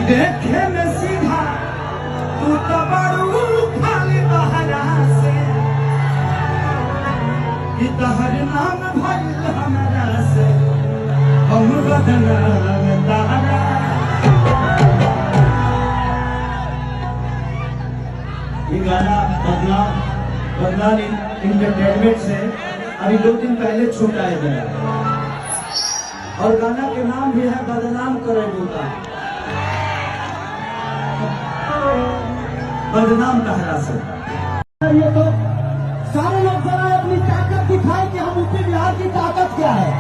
देखे में सीधा तू तो बड़ू खाली बहरा से कि तहर नाम भइल हमरा से हम बदनाम तारा। ये गाना बदनाम इंटरटेनमेंट से अभी 2 दिन पहले छुटाया गया और गाना के नाम भी है बदनाम करे बूता, बदनाम कहरा से। ये तो सारे लोग जरा अपनी ताकत दिखाएं कि हम यूपी बिहार की ताकत क्या है।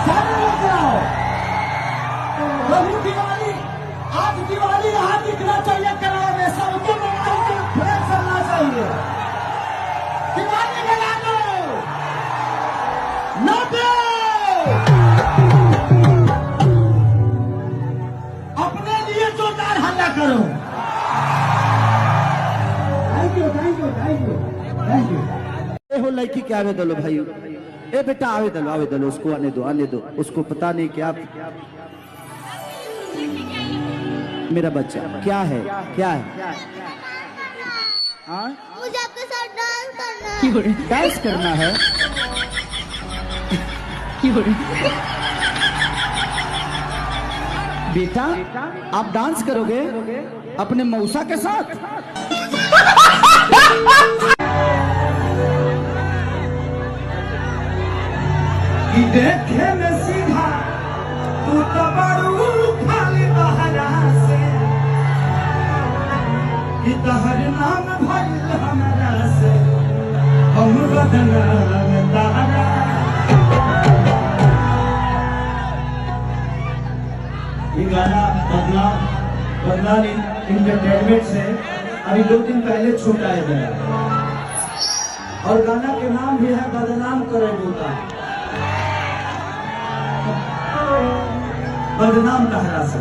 सारे लोग जरा प्रभु दिवाली, आज दिवाली यहाँ दिखना चाहिए, कराए में सबके मोबाइल को फ्रेश करना चाहिए। दिवाली बना दो नोटे, अपने लिए जोरदार हल्ला करो। Thank you. हो लड़की के आवे दलो भाई, ए बेटा आवे दलो उसको आने दो उसको पता नहीं क्या मेरा बच्चा क्या है हाँ? मुझे आपके साथ डांस करना है। बेटा आप डांस करोगे अपने मौसा के साथ? कि देखे में सीधा तू तो बड़ू खाली बहरा से कि तहर नाम भइल हमरा से हम बदनाम तारा। ये गाना बदनाम इंटरटेनमेंट से अभी 2 दिन पहले छुटाया गया और गाना के नाम भी है बदनाम करे बूता, बदनाम कहरा से।